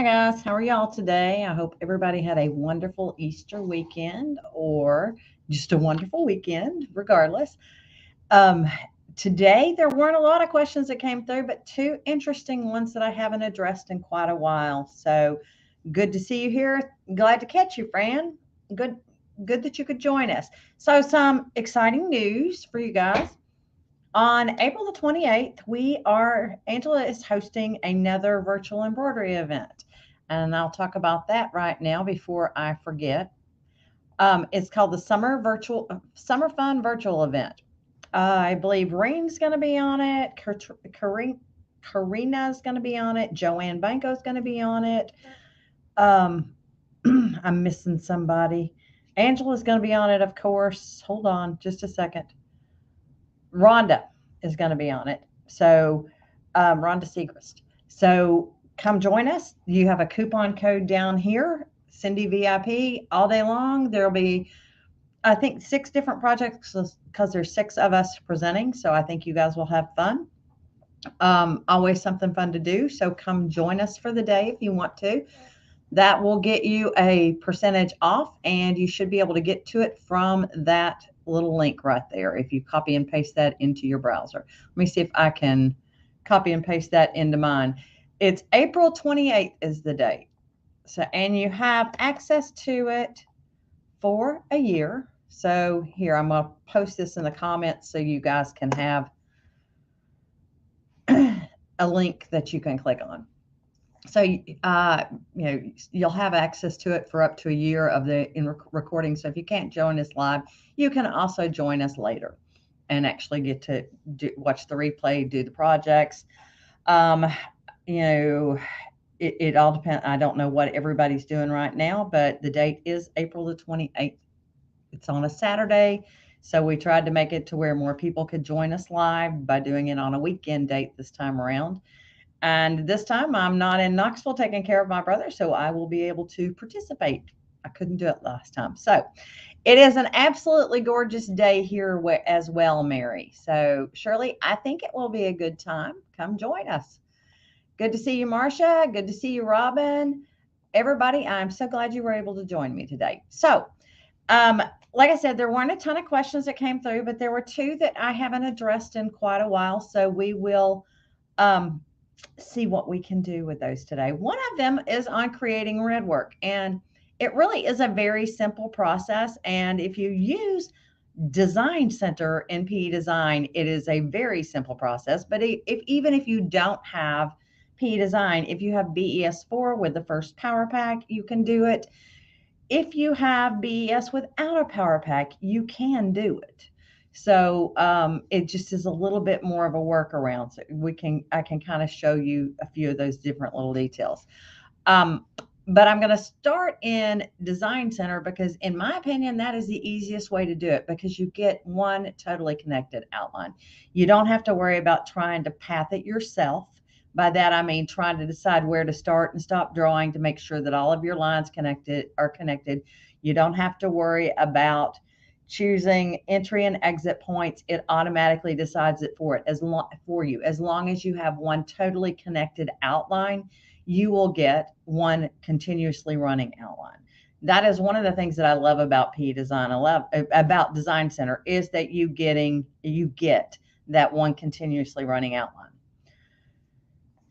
Hi guys, how are y'all today? I hope everybody had a wonderful Easter weekend or just a wonderful weekend, regardless. Um, Today there weren't a lot of questions that came through, but two interesting ones that I haven't addressed in quite a while. So good to see you here. Glad to catch you, Fran. Good, good that you could join us. So some exciting news for you guys. On April the 28th, Angela is hosting another virtual embroidery event. And I'll talk about that right now before I forget. It's called the Summer Fun Virtual Event. I believe Reem's going to be on it. Karina's going to be on it. Joanne Banco's going to be on it. Um, I'm missing somebody. Angela's going to be on it, of course. Hold on just a second. Rhonda is going to be on it. So, Rhonda Segrist. So, come join us. You have a coupon code down here, Cindy VIP, all day long. There'll be, I think, 6 different projects because there's 6 of us presenting. So, I think you guys will have fun. Always something fun to do. So, come join us for the day if you want to. That will get you a percentage off, and you should be able to get to it from that little link right there if you copy and paste that into your browser. Let me see if I can copy and paste that into mine. It's April 28th is the date. So, and you have access to it for a year. So here, I'm going to post this in the comments so you guys can have a link that you can click on. So, you'll have access to it for up to a year of the recording. So if you can't join us live, you can also join us later and actually get to watch the replay, do the projects. It all depends. I don't know what everybody's doing right now, but the date is April the 28th. It's on a Saturday. So we tried to make it to where more people could join us live by doing it on a weekend date this time around. And this time I'm not in Knoxville taking care of my brother, so I will be able to participate. I couldn't do it last time. So it is an absolutely gorgeous day here as well, Mary. So Shirley, I think it will be a good time. Come join us. Good to see you, Marcia. Good to see you, Robin. Everybody, I'm so glad you were able to join me today. So, like I said, there weren't a ton of questions that came through, but there were 2 that I haven't addressed in quite a while. So we will see what we can do with those today. One of them is on creating Redwork, and it really is a very simple process. And if you use Design Center in PE Design, it is a very simple process. But even if you don't have PE Design, if you have BES4 with the first power pack, you can do it. If you have BES without a power pack, you can do it. So it just is a little bit more of a workaround. So I can kind of show you a few of those different little details. But I'm going to start in Design Center because, in my opinion, that is the easiest way to do it because you get one totally connected outline. You don't have to worry about trying to path it yourself. By that, I mean trying to decide where to start and stop drawing to make sure that all of your lines are connected. You don't have to worry about choosing entry and exit points. It automatically decides it for you. As long as you have one totally connected outline, you will get one continuously running outline. That is one of the things that I love about PE-DESIGN11, about Design Center, is that you get that one continuously running outline.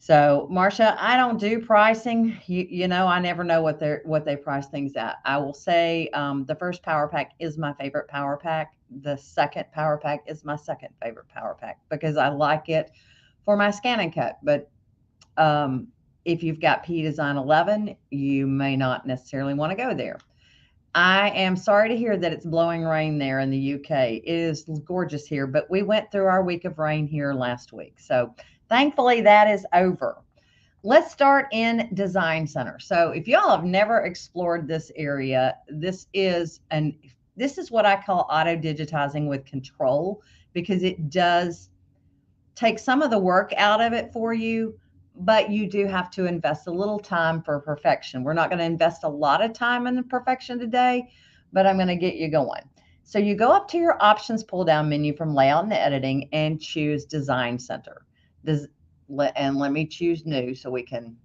So, Marcia, I don't do pricing. I never know what they price things at. I will say the first power pack is my favorite power pack. The second power pack is my second favorite power pack because I like it for my scan and cut. But if you've got PE-DESIGN11, you may not necessarily want to go there. I am sorry to hear that it's blowing rain there in the UK. It is gorgeous here, but we went through our week of rain here last week. So thankfully that is over. Let's start in Design Center. So if y'all have never explored this area, this is what I call auto digitizing with control, because it does take some of the work out of it for you, but you do have to invest a little time for perfection. We're not going to invest a lot of time in perfection today, but I'm going to get you going. So you go up to your options pull down menu from layout and editing and choose Design Center. And let me choose new so we can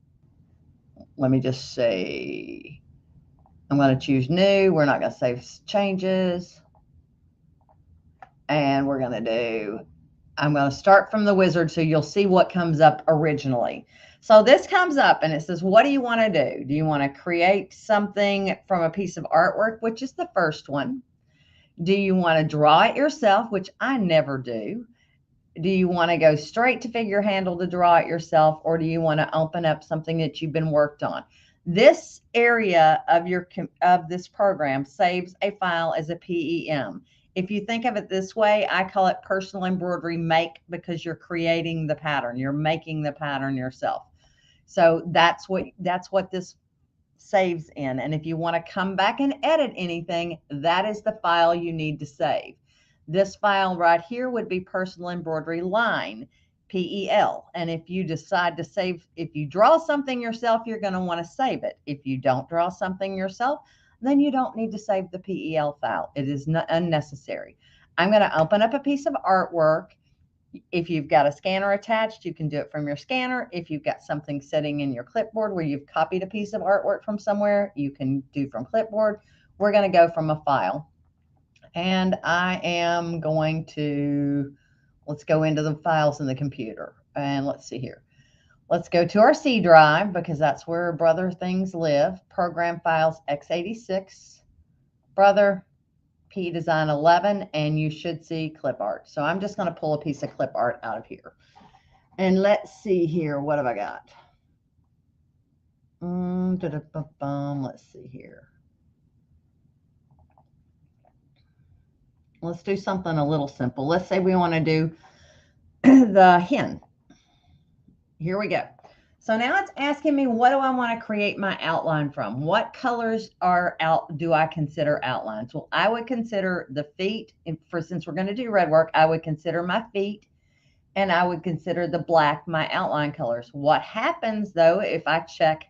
let me just say, I'm going to choose new. We're not going to save changes. And we're going to do, I'm going to start from the wizard so you'll see what comes up originally. So this comes up and it says, what do you want to do? Do you want to create something from a piece of artwork, which is the first one? Do you want to draw it yourself, which I never do? Do you want to go straight to figure handle to draw it yourself, or do you want to open up something that you've been worked on? This area of this program saves a file as a PEM. If you think of it this way, I call it personal embroidery make, because you're creating the pattern. You're making the pattern yourself. So that's what this saves in. And if you want to come back and edit anything, that is the file you need to save. This file right here would be personal embroidery line, PEL. And if you decide to save, if you draw something yourself, you're going to want to save it. If you don't draw something yourself, then you don't need to save the PEL file. It is not unnecessary. I'm going to open up a piece of artwork. If you've got a scanner attached, you can do it from your scanner. If you've got something sitting in your clipboard where you've copied a piece of artwork from somewhere, you can do from clipboard. We're going to go from a file. And I am going to, let's go into the files in the computer. And let's see here. Let's go to our C drive, because that's where brother things live. Program files x86, brother, PE-DESIGN11, and you should see clip art. So I'm just going to pull a piece of clip art out of here. And let's see here. What have I got? Let's see here. Let's do something a little simple. Let's say we want to do the hen. Here we go. So now it's asking me, what do I want to create my outline from? What colors do I consider outlines? Well, I would consider the feet, since we're going to do Redwork, I would consider my feet, and I would consider the black my outline colors. What happens though if I check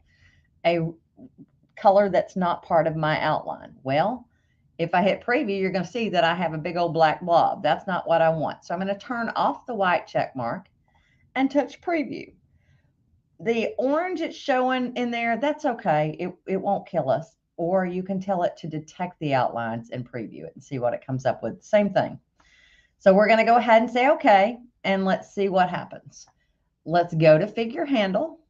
a color that's not part of my outline? Well, if I hit preview, you're going to see that I have a big old black blob. That's not what I want. So I'm going to turn off the white check mark and touch preview. The orange it's showing in there, that's okay. It won't kill us. Or you can tell it to detect the outlines and preview it and see what it comes up with. Same thing. So we're going to go ahead and say okay, and let's see what happens. Let's go to figure handle.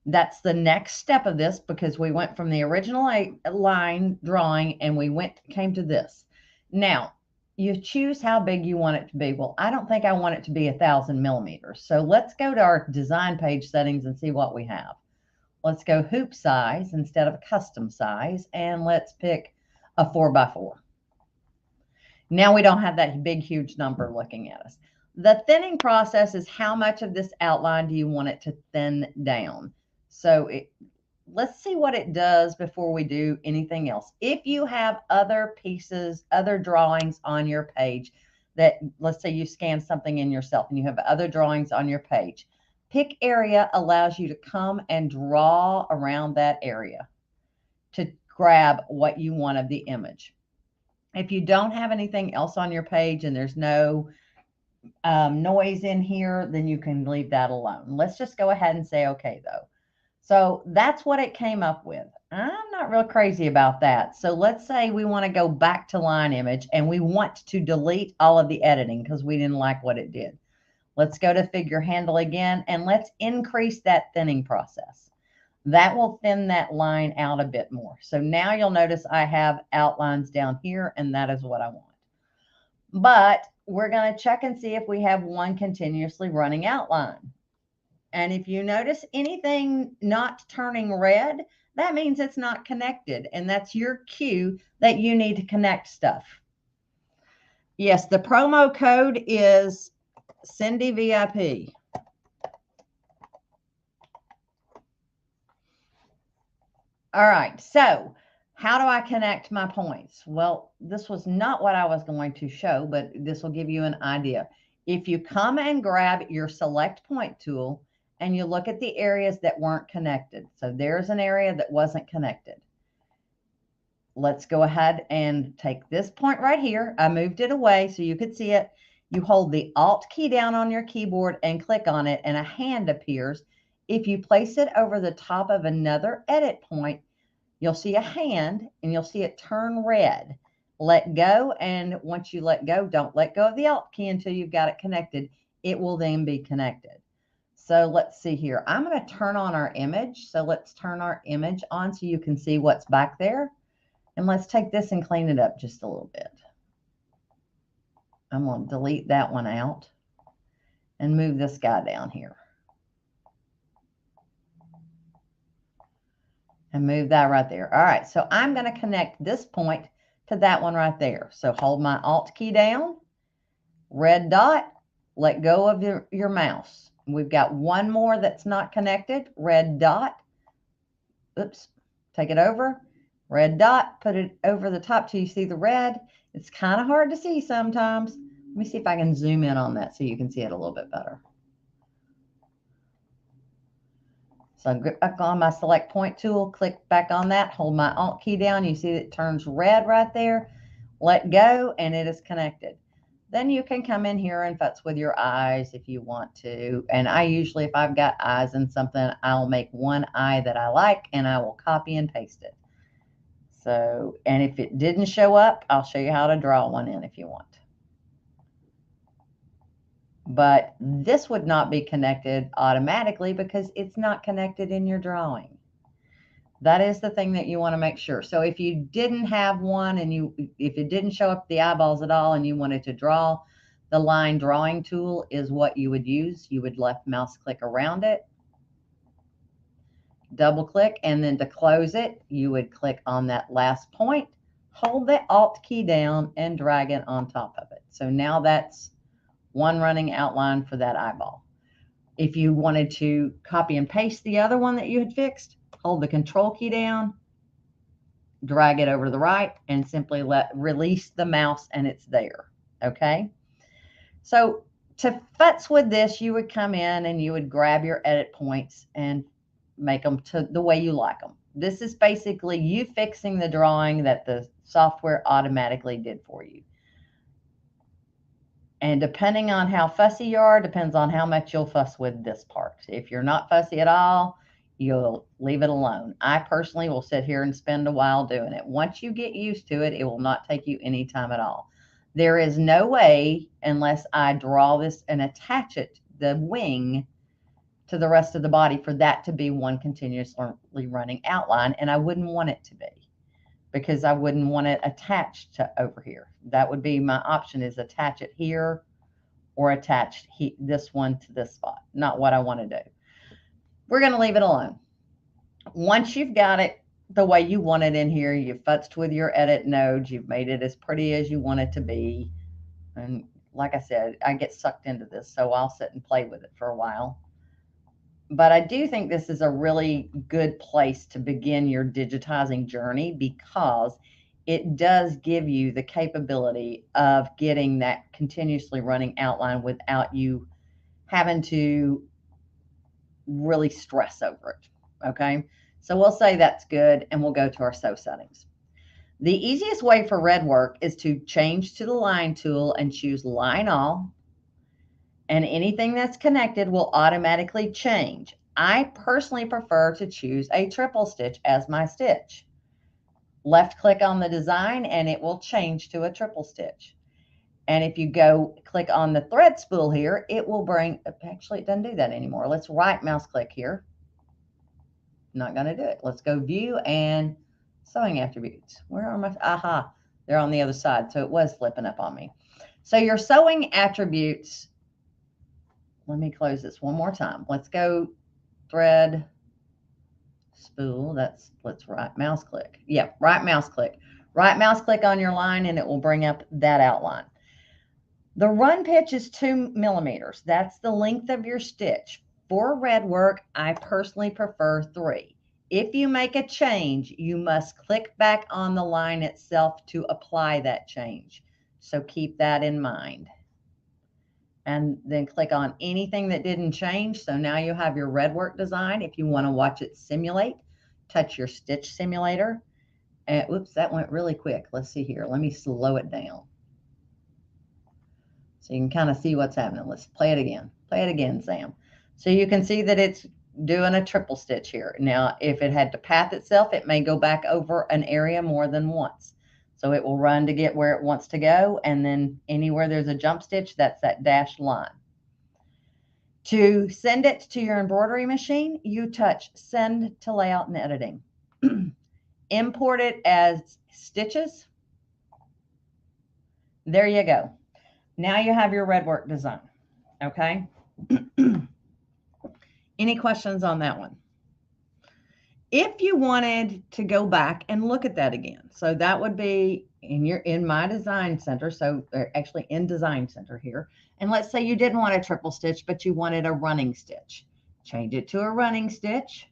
That's the next step of this, because we went from the original line drawing and we came to this. Now, you choose how big you want it to be. Well, I don't think I want it to be 1,000 millimeters. So let's go to our design page settings and see what we have. Let's go hoop size instead of custom size, and let's pick a 4x4. Now we don't have that big, huge number looking at us. The thinning process is how much of this outline do you want it to thin down? So let's see what it does before we do anything else. If you have other pieces, other drawings on your page that, let's say you scan something in yourself and you have other drawings on your page, pick area allows you to come and draw around that area to grab what you want of the image. If you don't have anything else on your page and there's no noise in here, then you can leave that alone. Let's just go ahead and say okay though. So that's what it came up with. I'm not real crazy about that. So let's say we want to go back to line image and we want to delete all of the editing because we didn't like what it did. Let's go to figure handle again, and let's increase that thinning process. That will thin that line out a bit more. So now you'll notice I have outlines down here, and that is what I want. But we're going to check and see if we have one continuously running outline. And if you notice anything not turning red, that means it's not connected. And that's your cue that you need to connect stuff. Yes, the promo code is Cindy VIP. All right, so how do I connect my points? Well, this was not what I was going to show, but this will give you an idea. If you come and grab your select point tool and you look at the areas that weren't connected. So there's an area that wasn't connected. Let's go ahead and take this point right here. I moved it away so you could see it. You hold the Alt key down on your keyboard and click on it, and a hand appears. If you place it over the top of another edit point, you'll see a hand and you'll see it turn red. Let go, and once you let go, don't let go of the Alt key until you've got it connected. It will then be connected. So let's see here. I'm going to turn on our image. So let's turn our image on so you can see what's back there. And let's take this and clean it up just a little bit. I'm going to delete that one out and move this guy down here. And move that right there. All right, so I'm going to connect this point to that one right there. So hold my Alt key down, red dot, let go of your mouse. We've got one more that's not connected, red dot. Oops, take it over, red dot, put it over the top till you see the red. It's kind of hard to see sometimes. Let me see if I can zoom in on that so you can see it a little bit better. So grip back on my select point tool, click back on that, hold my Alt key down. You see it turns red right there. Let go, and it is connected. Then you can come in here and futz with your eyes if you want to. And I usually, if I've got eyes in something, I'll make one eye that I like and I will copy and paste it. So, and if it didn't show up, I'll show you how to draw one in if you want. But this would not be connected automatically because it's not connected in your drawing. That is the thing that you want to make sure. So if you didn't have one and if it didn't show up the eyeballs at all and you wanted to draw, the line drawing tool is what you would use. You would left mouse click around it, double click, and then to close it, you would click on that last point, hold the Alt key down and drag it on top of it. So now that's one running outline for that eyeball. If you wanted to copy and paste the other one that you had fixed, hold the Control key down, drag it over to the right, and simply release the mouse and it's there. Okay. So to futz with this, you would come in and you would grab your edit points and make them to the way you like them. This is basically you fixing the drawing that the software automatically did for you. And depending on how fussy you are, depends on how much you'll fuss with this part. If you're not fussy at all, you'll leave it alone. I personally will sit here and spend a while doing it. Once you get used to it, it will not take you any time at all. There is no way, unless I draw this and attach it, the wing, to the rest of the body, for that to be one continuously running outline. And I wouldn't want it to be, because I wouldn't want it attached to over here. That would be my option, is attach it here or attach this one to this spot. Not what I want to do. We're going to leave it alone. Once you've got it the way you want it in here, you've futzed with your edit nodes, you've made it as pretty as you want it to be. And like I said, I get sucked into this, so I'll sit and play with it for a while. But I do think this is a really good place to begin your digitizing journey, because it does give you the capability of getting that continuously running outline without you having to really stress over it. Okay, so we'll say that's good, and we'll go to our sew settings. The easiest way for Redwork is to change to the line tool and choose line all, and anything that's connected will automatically change. I personally prefer to choose a triple stitch as my stitch. Left click on the design and it will change to a triple stitch. And if you go click on the thread spool here, it will bring, actually it doesn't do that anymore. Let's right mouse click here. Not going to do it. Let's go view and sewing attributes. Where are my, aha, they're on the other side. So it was flipping up on me. So your sewing attributes, let me close this one more time. Let's go thread spool. Let's right mouse click. Yep, right mouse click. Right mouse click on your line and it will bring up that outline. The run pitch is 2 millimeters. That's the length of your stitch. For Redwork, I personally prefer 3. If you make a change, you must click back on the line itself to apply that change. So keep that in mind. And then click on anything that didn't change. So now you have your Redwork design. If you want to watch it simulate, touch your stitch simulator. And oops, that went really quick. Let's see here. Let me slow it down so you can kind of see what's happening. Let's play it again. Play it again, Sam. So you can see that it's doing a triple stitch here. Now, if it had to path itself, it may go back over an area more than once. So it will run to get where it wants to go, and then anywhere there's a jump stitch, that's that dashed line. To send it to your embroidery machine, you touch Send to Layout and Editing. Import it as stitches. There you go. Now you have your Redwork design. Okay. Any questions on that one? If you wanted to go back and look at that again, so that would be in my design center. So actually in design center here. And let's say you didn't want a triple stitch, but you wanted a running stitch. Change it to a running stitch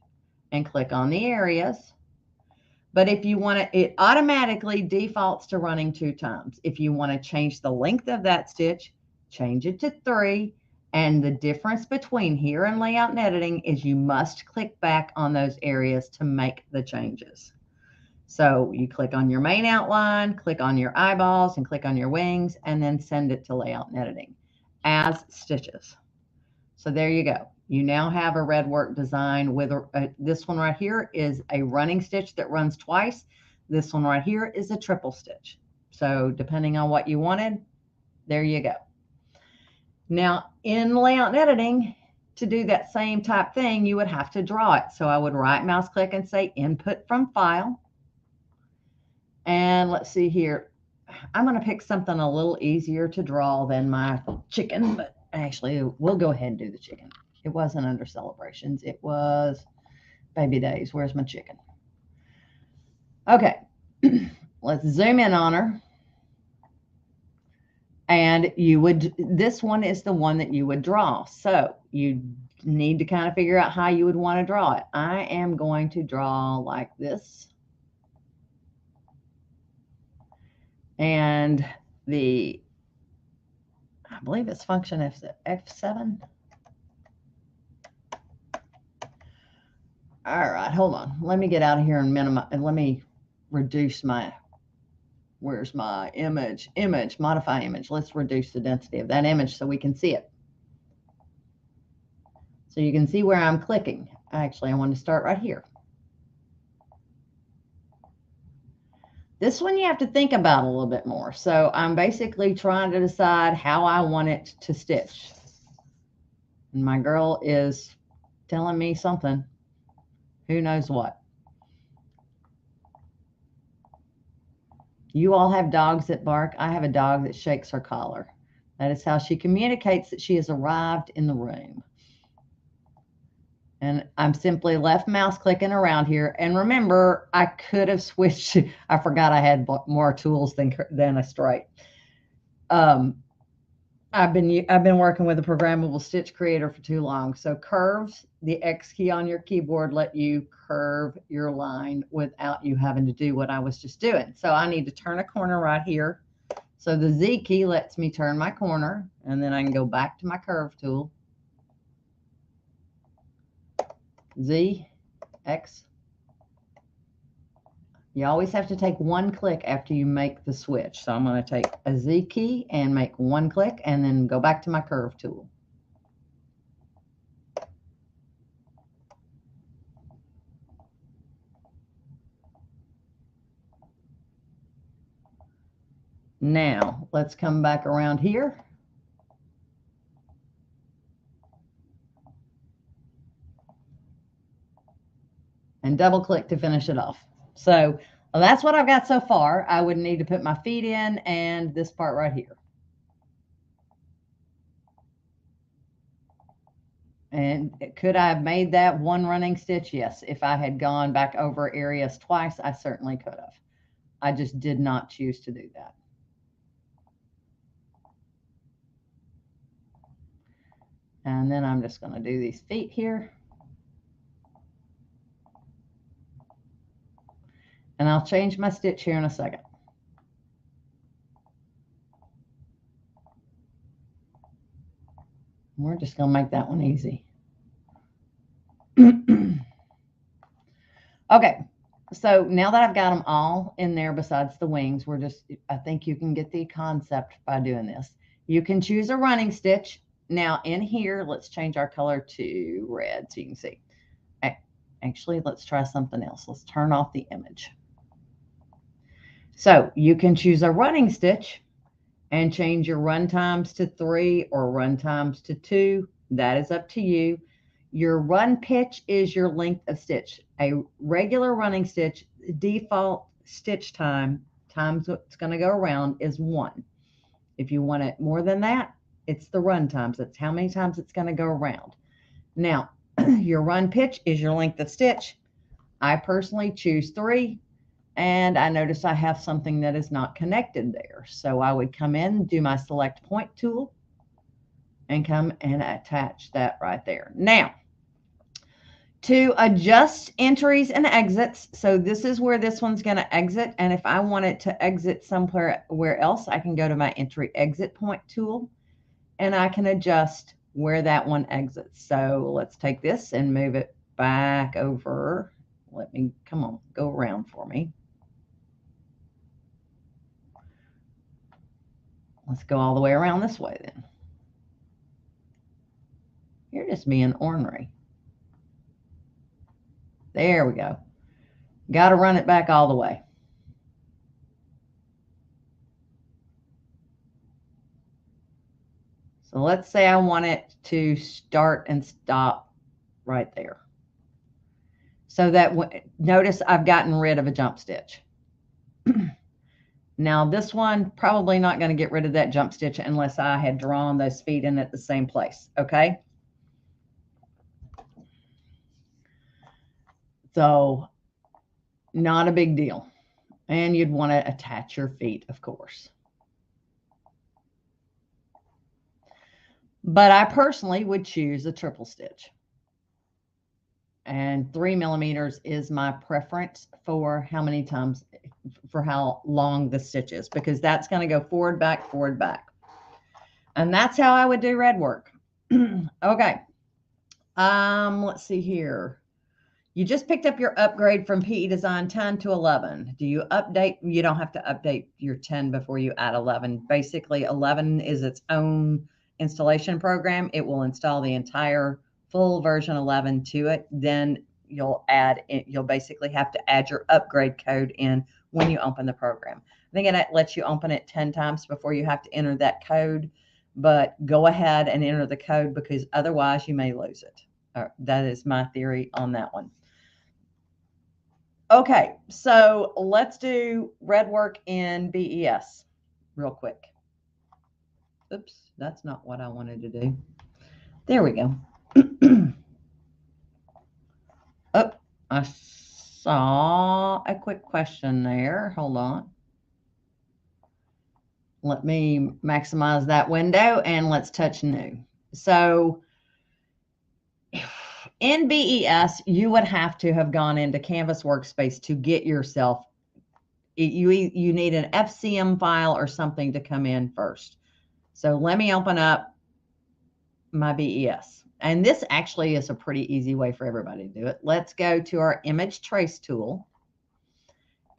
and click on the areas. But if you want it automatically defaults to running 2 times. If you want to change the length of that stitch, change it to 3. And the difference between here and layout and editing is you must click back on those areas to make the changes. So you click on your main outline, click on your eyeballs, and click on your wings, and then send it to layout and editing as stitches. So there you go. You now have a Redwork design with this one right here is a running stitch that runs twice. This one right here is a triple stitch. So depending on what you wanted, there you go. Now in layout and editing, to do that same type thing, you would have to draw it. So I would right mouse click and say Input from File. And let's see here. I'm going to pick something a little easier to draw than my chicken, but actually we'll go ahead and do the chicken. It wasn't under celebrations. It was baby days. Where's my chicken? Okay. Let's zoom in on her. And this one is the one that you would draw. So you need to kind of figure out how you would want to draw it. I am going to draw like this. And I believe it's function F7. All right, hold on. Let me get out of here and minimize, and let me reduce my, where's my image? Image, modify image. Let's reduce the density of that image so we can see it. So you can see where I'm clicking. Actually, I want to start right here. This one you have to think about a little bit more. So I'm basically trying to decide how I want it to stitch. And my girl is telling me something. Who knows what? You all have dogs that bark. I have a dog that shakes her collar. That is how she communicates that she has arrived in the room. And I'm simply left mouse clicking around here. And remember, I could have switched. I forgot I had more tools than a straight. I've been working with a programmable stitch creator for too long. So curves, the X key on your keyboard let you curve your line without you having to do what I was just doing. So I need to turn a corner right here. So the Z key lets me turn my corner, and then I can go back to my curve tool. Z, X. You always have to take one click after you make the switch. So I'm going to take a Z key and make one click and then go back to my curve tool. Now let's come back around here. And double click to finish it off. So that's what I've got so far. I would need to put my feet in and this part right here. And could I have made that one running stitch? Yes. If I had gone back over areas twice, I certainly could have. I just did not choose to do that. And then I'm just going to do these feet here. And I'll change my stitch here in a second. We're just going to make that one easy. Okay, so now that I've got them all in there besides the wings, I think you can get the concept by doing this. You can choose a running stitch. Now in here, let's change our color to red so you can see. Actually, let's try something else. Let's turn off the image. So you can choose a running stitch and change your run times to 3 or run times to 2. That is up to you. Your run pitch is your length of stitch. A regular running stitch, default stitch times it's going to go around is 1. If you want it more than that, it's the run times. That's how many times it's going to go around. Now, your run pitch is your length of stitch. I personally choose 3. And I notice I have something that is not connected there. So I would come in, do my select point tool, and come and attach that right there. Now, to adjust entries and exits, so this is where this one's going to exit. And if I want it to exit somewhere else, I can go to my entry exit point tool, and I can adjust where that one exits. So let's take this and move it back over. Let me, come on, go around for me. Let's go all the way around this way then. You're just being ornery. There we go. Got to run it back all the way. So let's say I want it to start and stop right there. So that, notice I've gotten rid of a jump stitch. Now this one, probably not going to get rid of that jump stitch unless I had drawn those feet in at the same place, okay? So not a big deal. And you'd want to attach your feet, of course. But I personally would choose a triple stitch. And 3 millimeters is my preference for how many times, for how long the stitch is, because that's going to go forward, back, forward, back. And that's how I would do Redwork. Okay. Let's see here. You just picked up your upgrade from PE Design 10 to 11. Do you update? You don't have to update your 10 before you add 11. Basically, 11 is its own installation program. It will install the entire full version 11 to it. Then you'll basically have to add your upgrade code in when you open the program. I think it lets you open it 10 times before you have to enter that code, but go ahead and enter the code because otherwise you may lose it. That is my theory on that one. Okay, so let's do Redwork in BES real quick. Oops, that's not what I wanted to do. There we go. Oh, I saw a quick question there. Hold on. Let me maximize that window and let's touch new. So in BES, you would have to have gone into Canvas Workspace to get yourself, you need an FCM file or something to come in first. So let me open up my BES. And this actually is a pretty easy way for everybody to do it. Let's go to our image trace tool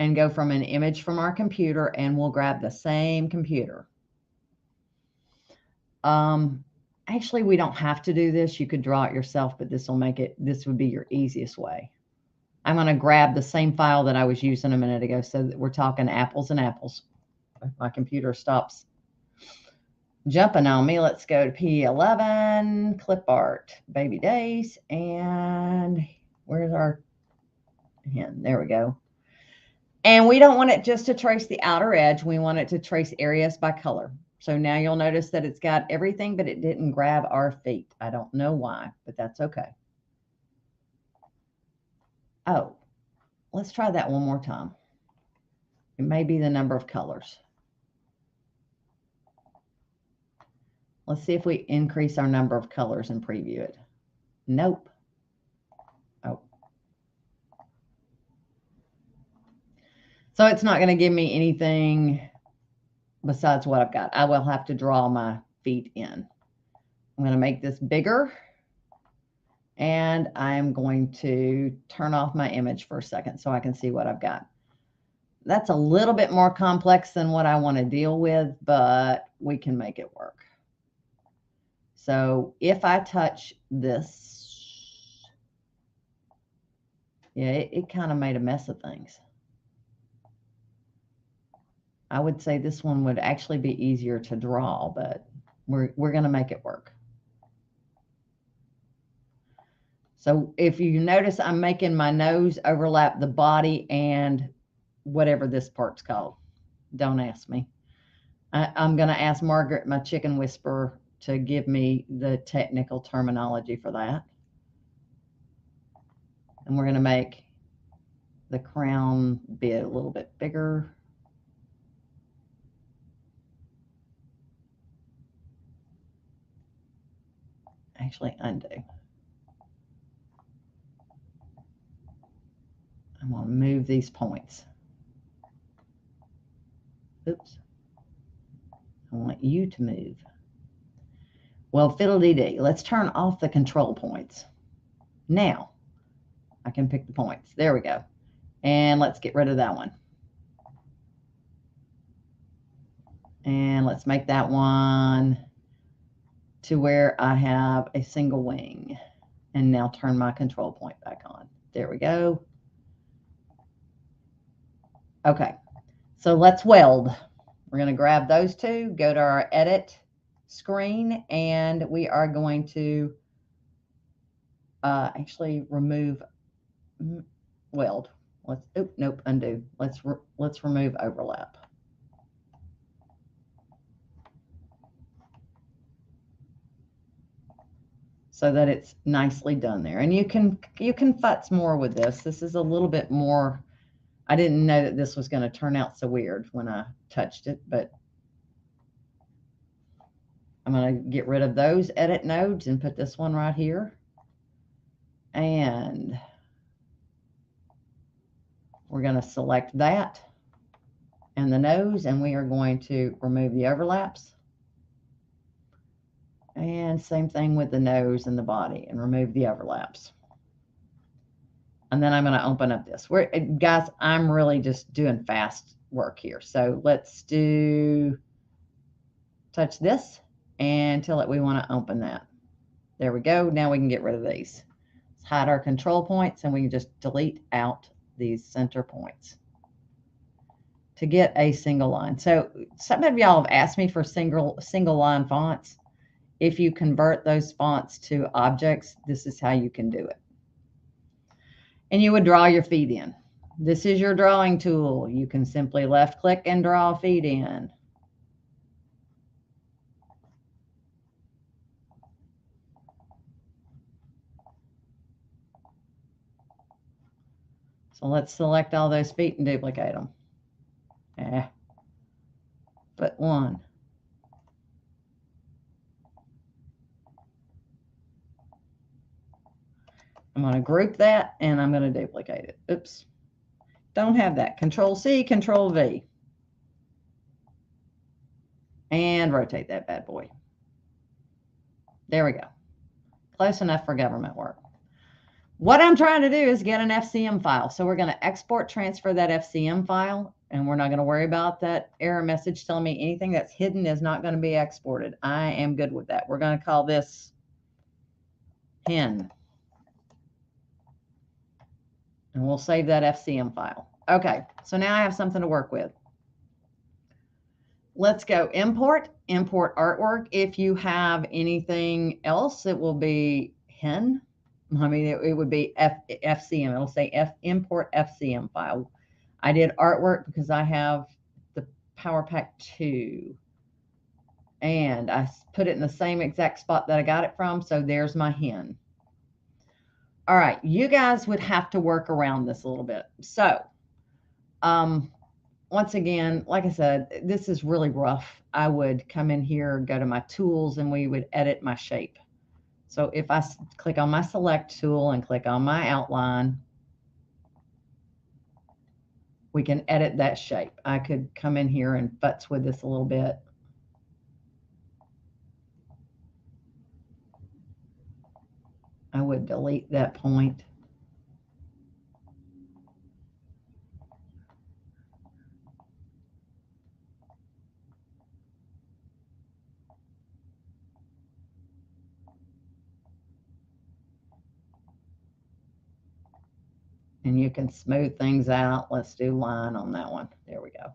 and go from an image from our computer, and we'll grab the same computer. Actually, we don't have to do this. You could draw it yourself, but this would be your easiest way. I'm going to grab the same file that I was using a minute ago so that we're talking apples and apples. If my computer stops jumping on me, let's go to PE-11, clip art, baby days, and where's our hen? There we go. And we don't want it just to trace the outer edge. We want it to trace areas by color. So now you'll notice that it's got everything, but it didn't grab our feet. I don't know why, but that's okay. Oh, let's try that one more time. It may be the number of colors. Let's see if we increase our number of colors and preview it. Nope. Oh. So it's not going to give me anything besides what I've got. I will have to draw my feet in. I'm going to make this bigger. And I'm going to turn off my image for a second so I can see what I've got. That's a little bit more complex than what I want to deal with, but we can make it work. So if I touch this, Yeah, it kind of made a mess of things. I would say this one would actually be easier to draw, but we're going to make it work. So if you notice, I'm making my nose overlap the body and whatever this part's called. Don't ask me. I'm going to ask Margaret, my chicken whisperer, to give me the technical terminology for that. And we're going to make the crown be a little bit bigger. Actually, undo. I'm going to move these points. Oops. I want you to move. Well, fiddle-dee-dee. Let's turn off the control points. Now, I can pick the points. There we go. And let's get rid of that one. And let's make that one to where I have a single wing. And now turn my control point back on. There we go. Okay, so let's weld. We're going to grab those two, go to our edit screen, and we are going to actually remove weld. Let's, nope, undo. Let's remove overlap. So that it's nicely done there. And you can futz more with this. This is a little bit more. I didn't know that this was going to turn out so weird when I touched it, but I'm going to get rid of those edit nodes and put this one right here. And we're going to select that and the nose, and we are going to remove the overlaps. And same thing with the nose and the body, and remove the overlaps. And then I'm going to open up this. Guys, I'm really just doing fast work here. So let's touch this and tell it we want to open that. There we go. Now we can get rid of these. Let's hide our control points, and we can just delete out these center points to get a single line. So some of y'all have asked me for single line fonts. If you convert those fonts to objects, this is how you can do it. And you would draw your feet in. This is your drawing tool. You can simply left click and draw feet in. So let's select all those feet and duplicate them. Put one. I'm going to group that, and I'm going to duplicate it. Oops. Don't have that. Control C, Control V. And rotate that bad boy. There we go. Close enough for government work. What I'm trying to do is get an FCM file. So we're going to export transfer that FCM file, and we're not going to worry about that error message telling me anything that's hidden is not going to be exported. I am good with that. We're going to call this hen. And we'll save that FCM file. Okay, so now I have something to work with. Let's go import artwork. If you have anything else, it will be hen. I mean, it would be FCM. It'll say import FCM file. I did artwork because I have the Power Pack 2. And I put it in the same exact spot that I got it from. So there's my hen. All right, you guys would have to work around this a little bit. So, once again, like I said, this is really rough. I would come in here, go to my tools, and we would edit my shape. So if I click on my select tool and click on my outline, we can edit that shape. I could come in here and futz with this a little bit. I would delete that point. And you can smooth things out. Let's do line on that one. There we go.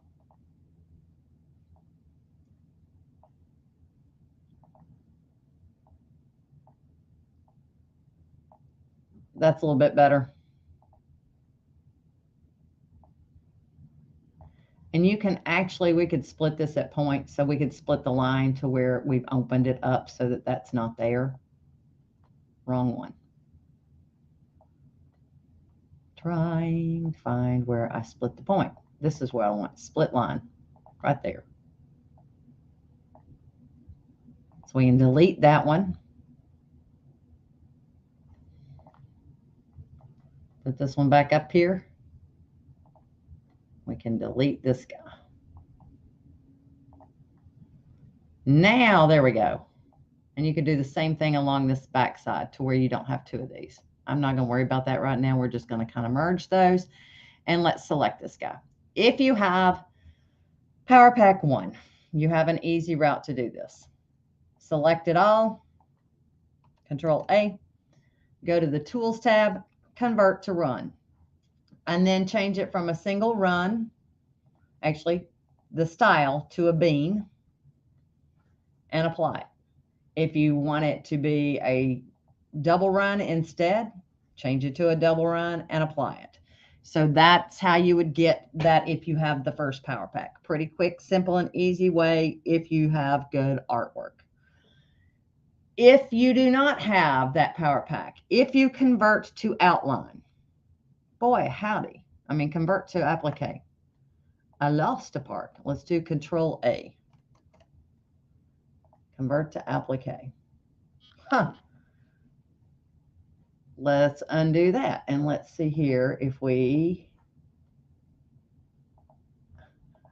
That's a little bit better. And you can actually, we could split this at points. So we could split the line to where we've opened it up so that that's not there. Wrong one. Trying to find where I split the point. This is where I want split line, right there. So we can delete that one. Put this one back up here. We can delete this guy. Now, there we go. And you can do the same thing along this back side to where you don't have two of these. I'm not going to worry about that right now. We're just going to kind of merge those. And let's select this guy. If you have Power Pack 1, you have an easy route to do this. Select it all. Control A. Go to the Tools tab. Convert to Run. And then change it from a single run, actually the style, to a bean, and apply it. If you want it to be a double run instead, change it to a double run and apply it. So that's how you would get that if you have the first Power Pack. Pretty quick, simple, and easy way if you have good artwork. If you do not have that Power Pack, if you convert to outline, boy, howdy. I mean, convert to applique. I lost a part. Let's do Control A. Convert to applique. Huh. Let's undo that. And let's see here if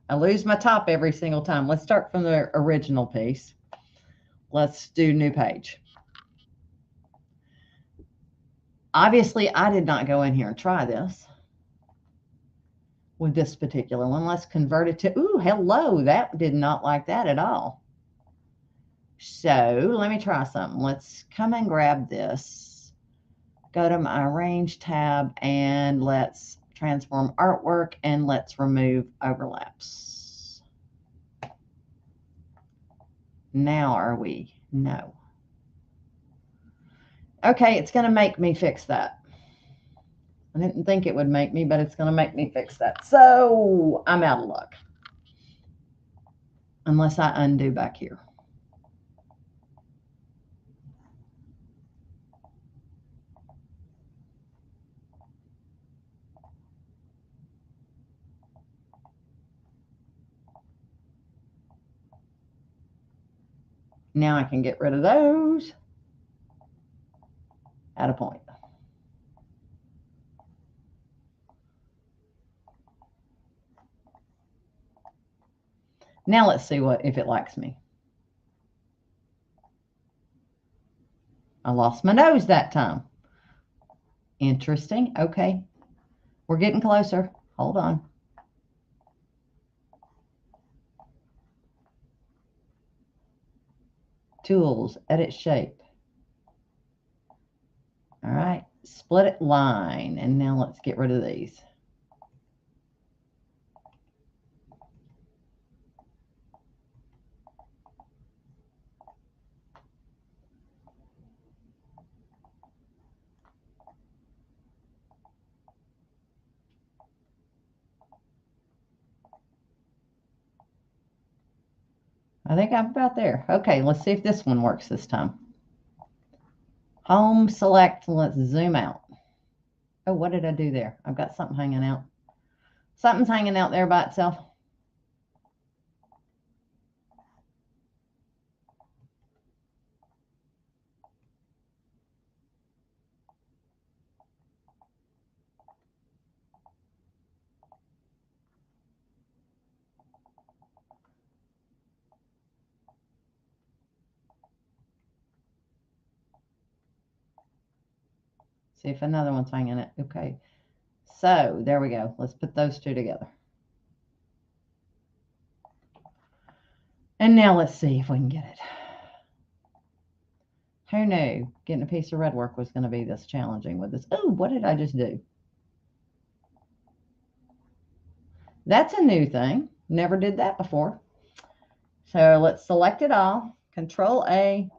I lose my top every single time. Let's start from the original piece. Let's do new page. Obviously, I did not go in here and try this with this particular one. Let's convert it to, ooh, hello, that did not like that at all. So let me try something. Let's come and grab this. Go to my Arrange tab and let's transform artwork and let's remove overlaps. Now are we? No. Okay, it's going to make me fix that. I didn't think it would make me, but it's going to make me fix that. So I'm out of luck. Unless I undo back here. Now I can get rid of those. At a point. Now let's see if it likes me. I lost my nose that time. Interesting. Okay. We're getting closer. Hold on. Tools, edit shape. All right. Split it line. And now let's get rid of these. I think I'm about there. Okay, let's see if this one works this time. Home, select, let's zoom out. Oh, what did I do there? I've got something hanging out. Something's hanging out there by itself. See if another one's hanging it. Okay. So there we go. Let's put those two together. And now let's see if we can get it. Who knew getting a piece of Redwork was going to be this challenging with this? Oh, what did I just do? That's a new thing. Never did that before. So let's select it all. Control A,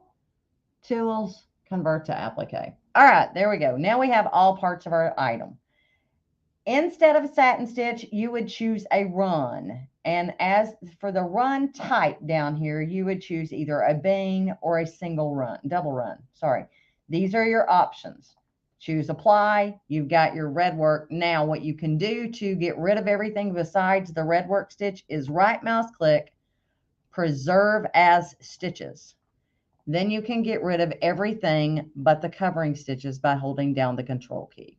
Tools, Convert to Applique. All right, there we go. Now we have all parts of our item. Instead of a satin stitch, you would choose a run. And as for the run type down here, you would choose either a bean or a single run, double run. Sorry. These are your options. Choose apply. You've got your Redwork. Now, what you can do to get rid of everything besides the Redwork stitch is right mouse click, preserve as stitches. Then you can get rid of everything but the covering stitches by holding down the control key.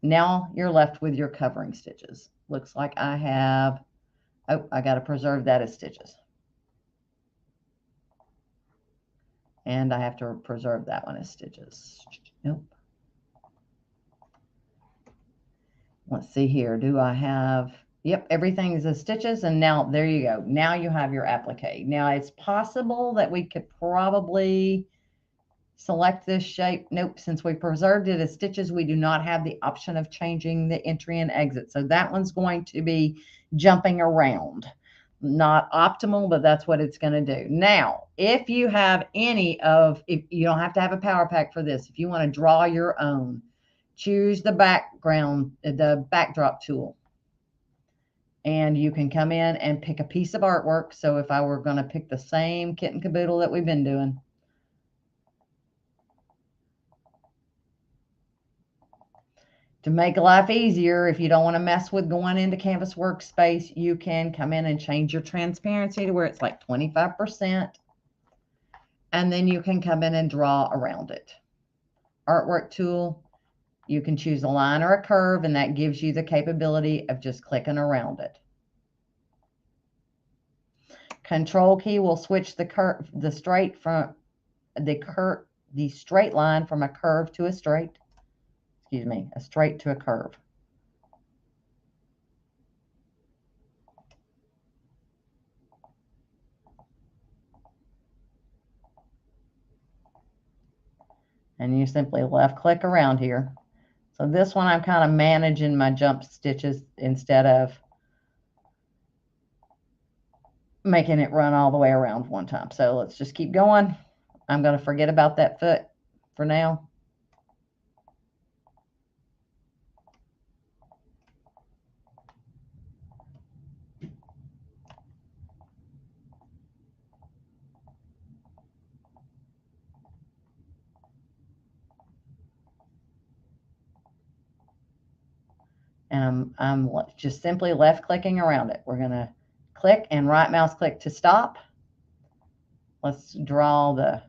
Now you're left with your covering stitches. Looks like I have, oh, I got to preserve that as stitches. And I have to preserve that one as stitches. Nope. Let's see here. Do I have, yep, everything is as stitches. And now there you go. Now you have your applique. Now it's possible that we could probably select this shape. Nope, since we preserved it as stitches, we do not have the option of changing the entry and exit. So that one's going to be jumping around. Not optimal, but that's what it's going to do. Now, if you have any of, if you don't have to have a power pack for this, if you want to draw your own, choose the background, the backdrop tool. And you can come in and pick a piece of artwork. So if I were going to pick the same kit and caboodle that we've been doing, to make life easier, if you don't want to mess with going into Canvas Workspace, you can come in and change your transparency to where it's like 25%. And then you can come in and draw around it. Artwork tool, you can choose a line or a curve, and that gives you the capability of just clicking around it. Control key will switch the straight line from a curve to a straight. Excuse me, a straight to a curve. And you simply left click around here. So this one I'm kind of managing my jump stitches instead of making it run all the way around one time. So let's just keep going. I'm going to forget about that foot for now. And I'm just simply left clicking around it. We're going to click and right mouse click to stop. Let's draw the,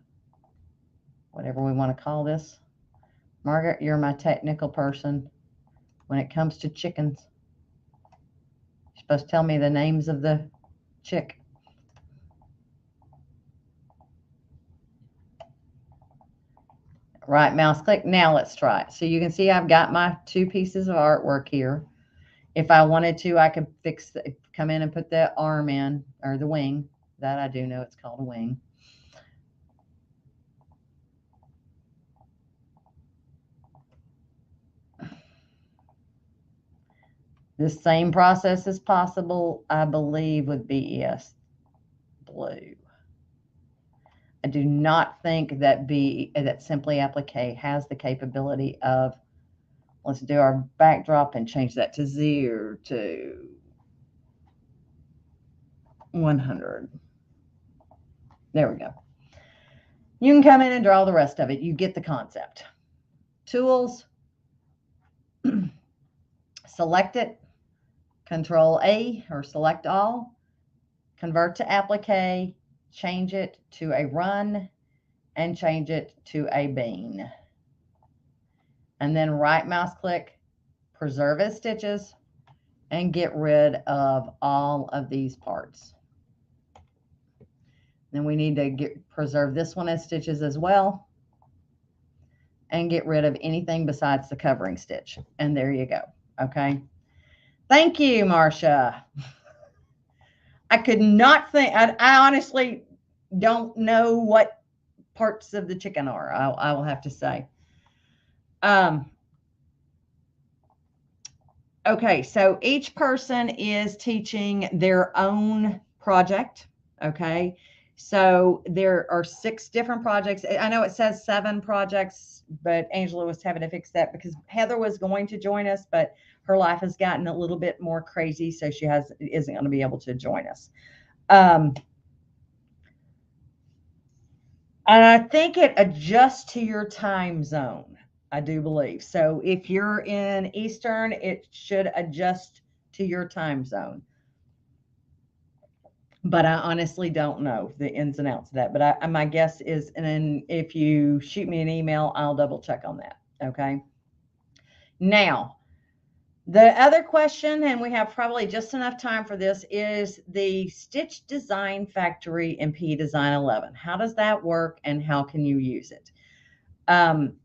whatever we want to call this. Margaret, you're my technical person when it comes to chickens. You're supposed to tell me the names of the chick. Right mouse click. Now let's try it. So you can see I've got my two pieces of artwork here. If I wanted to, I could come in and put the arm in, or the wing. That I do know it's called a wing. This same process is possible, I believe, with BESBlue. I do not think that Simply Applique has the capability of, let's do our backdrop and change that to 0 to 100. There we go. You can come in and draw the rest of it. You get the concept. Tools, select it, Control A or select all, convert to applique, change it to a run, and change it to a bean. And then right mouse click, preserve as stitches, and get rid of all of these parts. Then we need to preserve this one as stitches as well, and get rid of anything besides the covering stitch. And there you go. Okay. Thank you, Marcia. I could not think, I honestly don't know what parts of the chicken are, I will have to say. Okay, so each person is teaching their own project. Okay, so there are 6 different projects. I know it says 7 projects, but Angela was having to fix that because Heather was going to join us, but her life has gotten a little bit more crazy, so she isn't going to be able to join us. And I think it adjusts to your time zone. I do believe. So if you're in Eastern, it should adjust to your time zone. But I honestly don't know the ins and outs of that. But my guess is, and then if you shoot me an email, I'll double check on that. Okay. Now, the other question, and we have probably just enough time for this, is the Stitch Design Factory in PE-DESIGN11. How does that work and how can you use it? I'm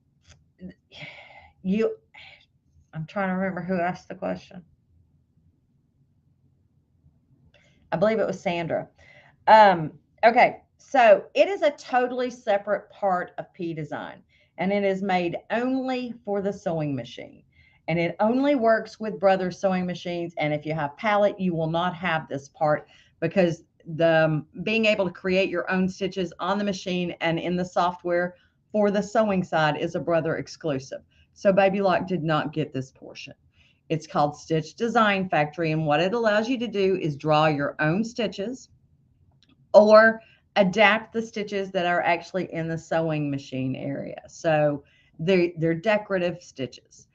trying to remember who asked the question. I believe it was Sandra. Okay, so it is a totally separate part of PE-Design, and it is made only for the sewing machine. And it only works with Brothers sewing machines. And if you have palette, you will not have this part because the being able to create your own stitches on the machine and in the software for the sewing side is a Brother exclusive. So Baby Lock did not get this portion. It's called Stitch Design Factory, and what it allows you to do is draw your own stitches or adapt the stitches that are actually in the sewing machine area. So they're decorative stitches.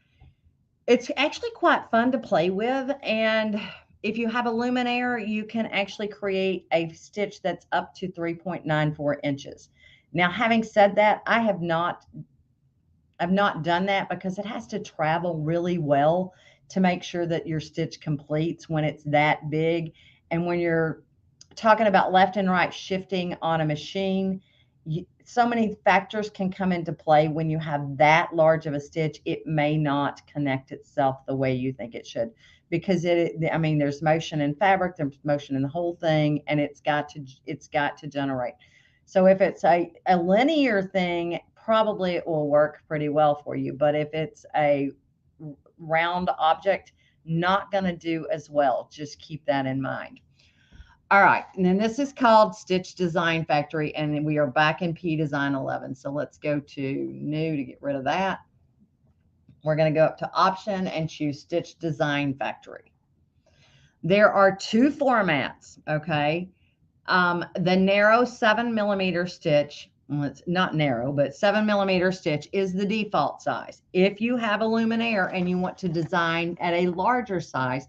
It's actually quite fun to play with, and if you have a luminaire, you can actually create a stitch that's up to 3.94 inches. Now, having said that, I've not done that because it has to travel really well to make sure that your stitch completes when it's that big. And when you're talking about left and right shifting on a machine, so many factors can come into play when you have that large of a stitch. It may not connect itself the way you think it should because there's motion in fabric, there's motion in the whole thing, and it's got to generate. So if it's a linear thing, probably it will work pretty well for you. But if it's a round object, not going to do as well. Just keep that in mind. All right, and then this is called Stitch Design Factory, and we are back in PE-Design11. So let's go to New to get rid of that. We're going to go up to Option and choose Stitch Design Factory. There are 2 formats, okay? The narrow 7mm stitch, well, it's not narrow, but 7mm stitch is the default size. If you have a luminaire and you want to design at a larger size,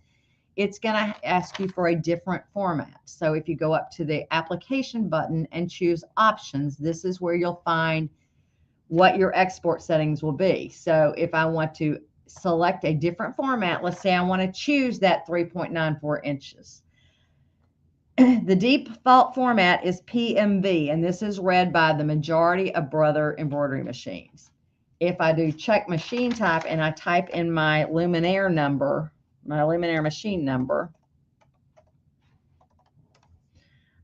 it's going to ask you for a different format. So if you go up to the application button and choose options, this is where you'll find what your export settings will be. So if I want to select a different format, let's say I want to choose that 3.94 inches. The default format is PMV, and this is read by the majority of Brother embroidery machines. If I do check machine type and I type in my luminaire number, my luminaire machine number,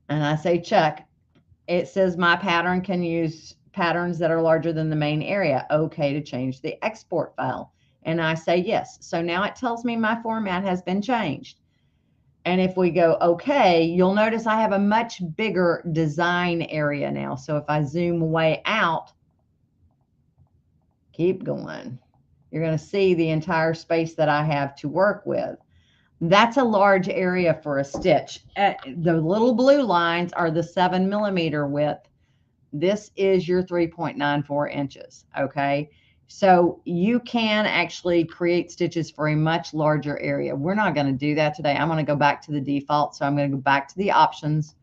and I say check, it says my pattern can use patterns that are larger than the main area. Okay to change the export file. And I say yes. So now it tells me my format has been changed. And if we go okay, you'll notice I have a much bigger design area now. So if I zoom way out, keep going, you're going to see the entire space that I have to work with. That's a large area for a stitch. The little blue lines are the 7mm width. This is your 3.94 inches, okay? So you can actually create stitches for a much larger area. We're not going to do that today. I'm going to go back to the default. So I'm going to go back to the options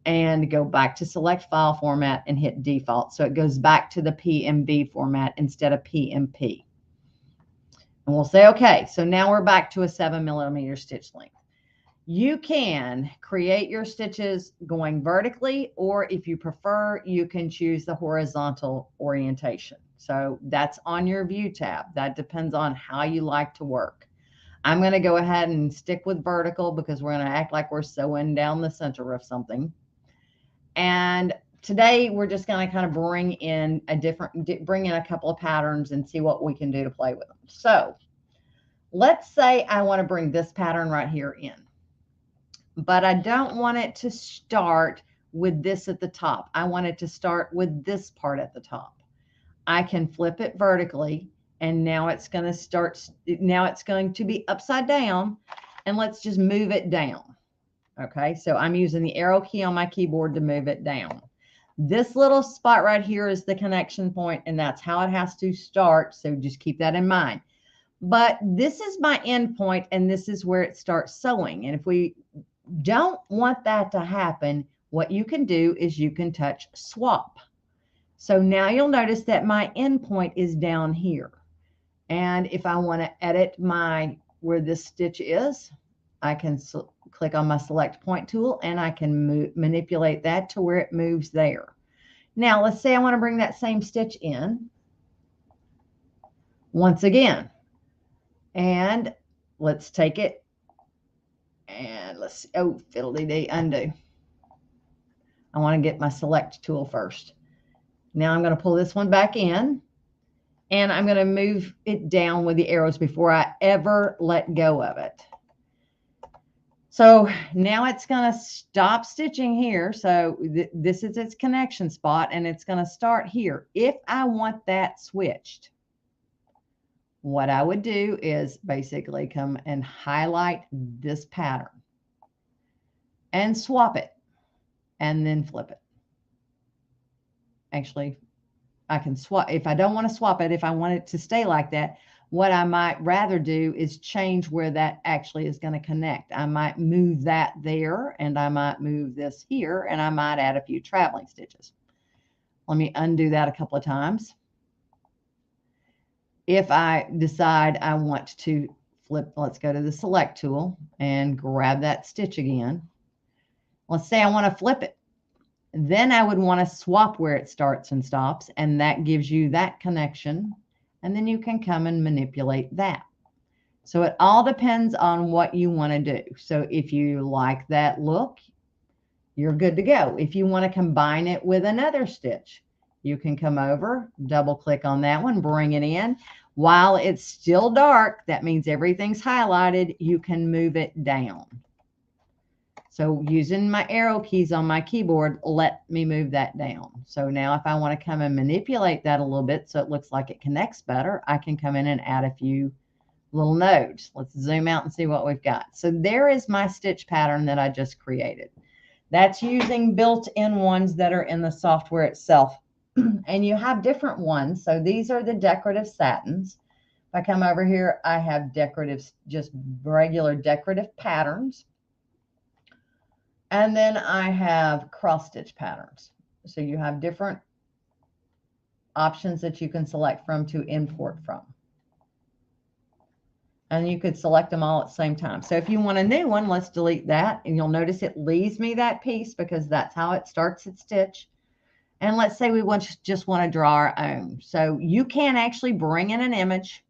and go back to select file format and hit default. So it goes back to the PMB format instead of PMP. And we'll say, okay, so now we're back to a 7mm stitch length. You can create your stitches going vertically, or if you prefer, you can choose the horizontal orientation. So that's on your view tab. That depends on how you like to work. I'm going to go ahead and stick with vertical because we're going to act like we're sewing down the center of something. And today we're just going to kind of bring in a couple of patterns and see what we can do to play with them. So Let's say I want to bring this pattern right here in, but I don't want it to start with this at the top. I want it to start with this part at the top. I can flip it vertically, and now it's going to start, now it's going to be upside down, and let's just move it down. Okay, so I'm using the arrow key on my keyboard to move it down. This little spot right here is the connection point, and that's how it has to start, so just keep that in mind. But this is my end point, and this is where it starts sewing. And if we don't want that to happen, what you can do is you can touch swap. So now you'll notice that my end point is down here. And if I want to edit my where this stitch is, I can click on my select point tool, and I can manipulate that to where it moves there. Now let's say I want to bring that same stitch in once again, and let's take it and let's, oh, fiddly-dee, undo. I want to get my select tool first. Now I'm going to pull this one back in, and I'm going to move it down with the arrows before I ever let go of it. So now it's going to stop stitching here. So this is its connection spot, and it's going to start here. If I want that switched, what I would do is basically come and highlight this pattern and swap it and then flip it. Actually, I can swap. If I don't want to swap it, if I want it to stay like that, what I might rather do is change where that actually is going to connect. I might move that there, and I might move this here, and I might add a few traveling stitches. Let me undo that a couple of times. If I decide I want to flip, let's go to the select tool and grab that stitch again. Let's say I want to flip it. Then I would want to swap where it starts and stops, and that gives you that connection. And then you can come and manipulate that. So it all depends on what you want to do. So if you like that look, you're good to go. If you want to combine it with another stitch, you can come over, double click on that one, bring it in. While it's still dark, that means everything's highlighted, you can move it down. So using my arrow keys on my keyboard, let me move that down. So now if I want to come and manipulate that a little bit so it looks like it connects better, I can come in and add a few little nodes. Let's zoom out and see what we've got. So there is my stitch pattern that I just created. That's using built-in ones that are in the software itself. And you have different ones. So these are the decorative satins. If I come over here, I have decorative, just regular decorative patterns. And then I have cross stitch patterns. So you have different options that you can select from to import from. And you could select them all at the same time. So if you want a new one, let's delete that. And you'll notice it leaves me that piece because that's how it starts its stitch. And let's say we just want to draw our own. So you can actually bring in an image.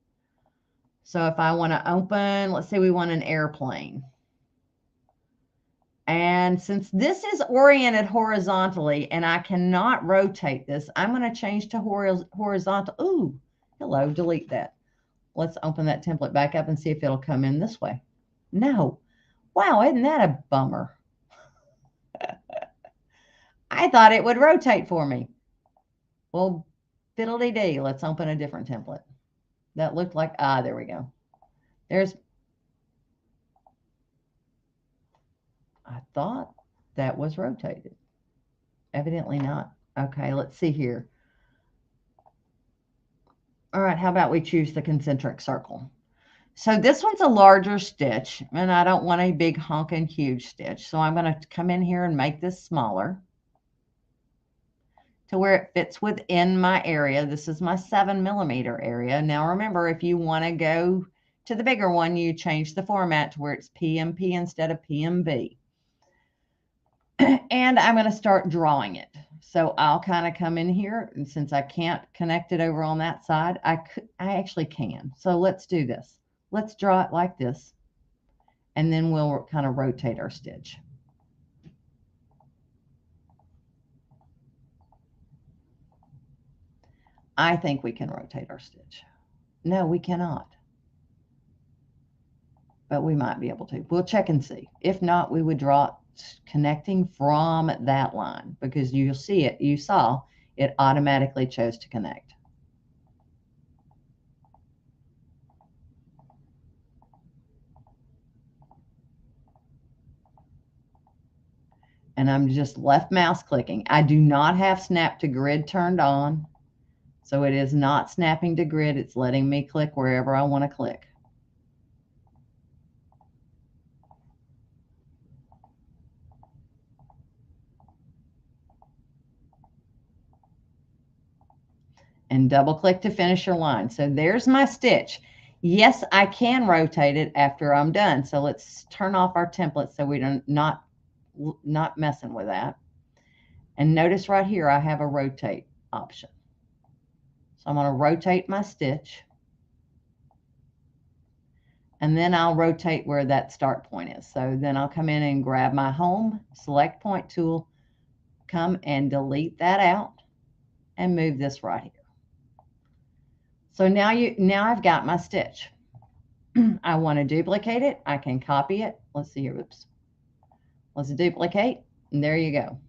So if I want to open, let's say we want an airplane. And since this is oriented horizontally and I cannot rotate this, I'm going to change to horizontal. Ooh, hello, delete that. Let's open that template back up and see if it'll come in this way. No. Wow, isn't that a bummer? I thought it would rotate for me. Well, fiddly-dee, let's open a different template. That looked like, there we go. I thought that was rotated. Evidently not. Okay, let's see here. All right, how about we choose the concentric circle? So this one's a larger stitch, and I don't want a big honking huge stitch. So I'm going to come in here and make this smaller to where it fits within my area. This is my 7mm area. Now remember, if you want to go to the bigger one, you change the format to where it's PMP instead of PMB. And I'm going to start drawing it. So I'll kind of come in here, and since I can't connect it over on that side, I actually can. So let's do this. Let's draw it like this, and then we'll kind of rotate our stitch. I think we can rotate our stitch. No, we cannot. but we might be able to. We'll check and see. If not, we would draw connecting from that line, because you'll see it. You saw it automatically chose to connect. And I'm just left mouse clicking. I do not have snap to grid turned on, so it is not snapping to grid. It's letting me click wherever I want to click. And double click to finish your line. So there's my stitch. Yes, I can rotate it after I'm done. So let's turn off our template so we're not messing with that. And notice right here, I have a rotate option. So I'm going to rotate my stitch. And then I'll rotate where that start point is. So then I'll come in and grab my home select point tool, come and delete that out and move this right here. So now I've got my stitch. I want to duplicate it. I can copy it. Let's see here. Oops. Let's duplicate. And there you go.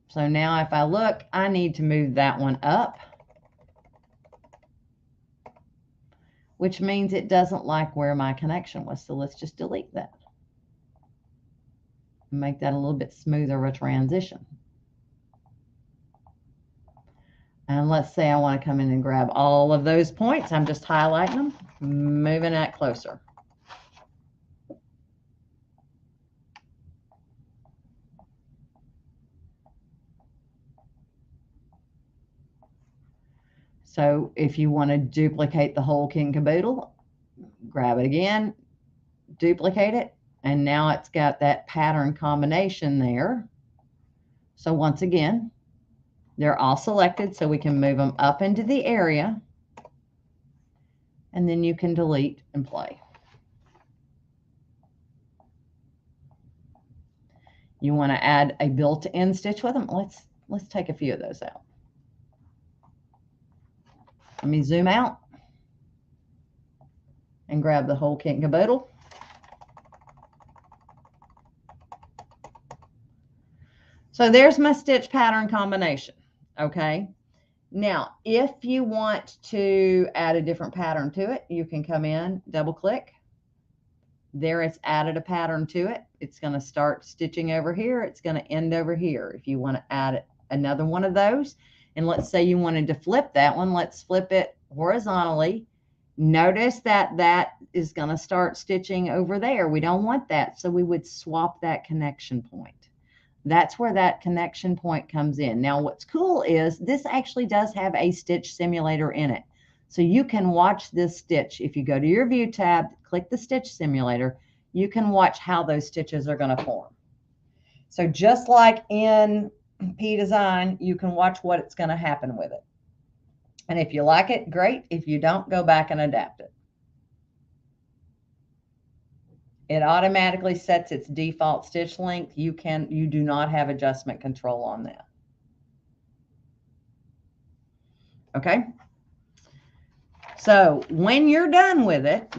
So now if I look, I need to move that one up, which means it doesn't like where my connection was. So let's just delete that. Make that a little bit smoother of a transition. And let's say I want to come in and grab all of those points. I'm just highlighting them, moving that closer. So if you want to duplicate the whole king caboodle, grab it again, duplicate it, and now it's got that pattern combination there. So once again, they're all selected, so we can move them up into the area, and then you can delete and play. You want to add a built-in stitch with them? Let's take a few of those out. Let me zoom out and grab the whole kit and caboodle. So there's my stitch pattern combination. Okay. Now, if you want to add a different pattern to it, you can come in, double click. There it's added a pattern to it. It's going to start stitching over here. It's going to end over here. If you want to add another one of those, and let's say you wanted to flip that one, let's flip it horizontally. Notice that that is going to start stitching over there. We don't want that, so we would swap that connection point. That's where that connection point comes in. Now, what's cool is this actually does have a stitch simulator in it. So you can watch this stitch. If you go to your view tab, click the stitch simulator, you can watch how those stitches are going to form. So just like in PE-Design, you can watch what it's going to happen with it. And if you like it, great. If you don't, go back and adapt it. It automatically sets its default stitch length. You do not have adjustment control on that. Okay. So when you're done with it,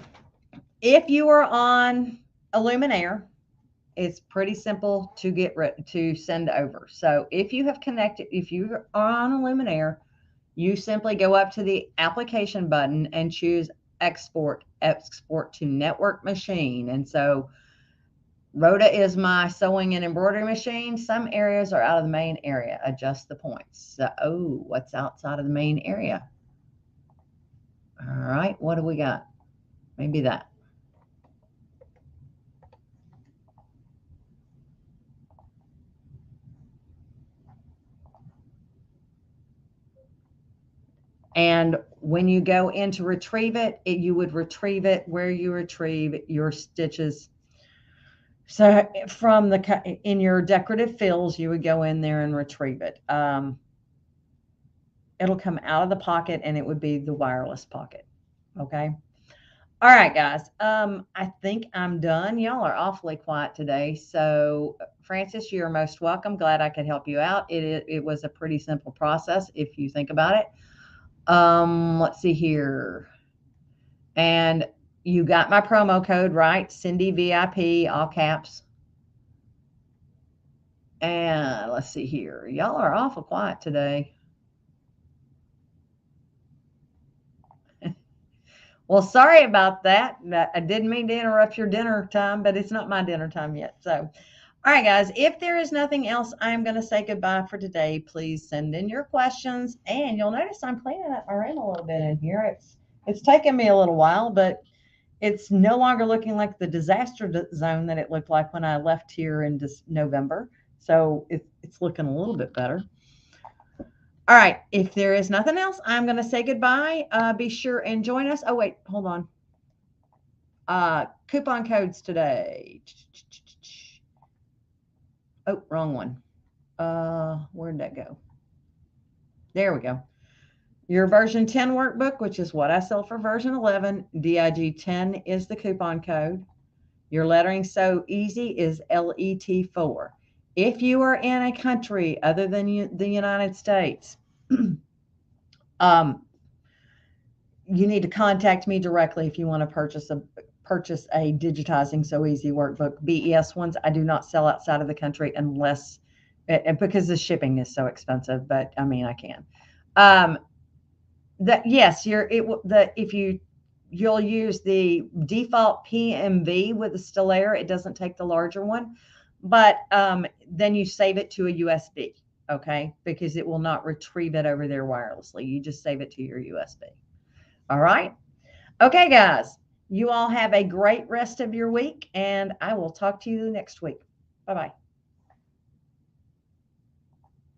if you are on Illuminaire, it's pretty simple to send over. So if you have connected, if you are on Illuminaire, you simply go up to the application button and choose export to network machine. And so Rhoda is my sewing and embroidery machine. Some areas are out of the main area. Adjust the points. So, oh, what's outside of the main area? All right, what do we got? Maybe that. And when you go in to retrieve it, you would retrieve it where you retrieve your stitches. So from in your decorative fills, you would go in there and retrieve it. It'll come out of the pocket, and it would be the wireless pocket. Okay. All right, guys. I think I'm done. Y'all are awfully quiet today. So Francis, you're most welcome. Glad I could help you out. It was a pretty simple process if you think about it. Let's see here. And You got my promo code, right? Cindy VIP, all caps. And let's see here. Y'all are awful quiet today. Well, sorry about that. I didn't mean to interrupt your dinner time, but it's not my dinner time yet. So, all right, guys, if there is nothing else, I'm going to say goodbye for today. Please send in your questions. And you'll notice I'm cleaning up my room a little bit in here. It's taken me a little while, but it's no longer looking like the disaster zone that it looked like when I left here in November. So it's looking a little bit better. All right. If there is nothing else, I'm going to say goodbye. Be sure and join us. Oh, wait, hold on. Coupon codes today. Oh, wrong one. Where'd that go? There we go. Your version 10 workbook, which is what I sell for version 11, DIG10 is the coupon code. Your lettering so easy is LET4. If you are in a country other than the United States, you need to contact me directly if you want to purchase a digitizing so easy workbook. BES ones I do not sell outside of the country unless because the shipping is so expensive, but I mean I can. Yes, if you'll use the default PMV with the Stellaire, it doesn't take the larger one, but then you save it to a USB, okay? Because it will not retrieve it over there wirelessly. You just save it to your USB. All right. Okay, guys, you all have a great rest of your week, and I will talk to you next week. Bye-bye.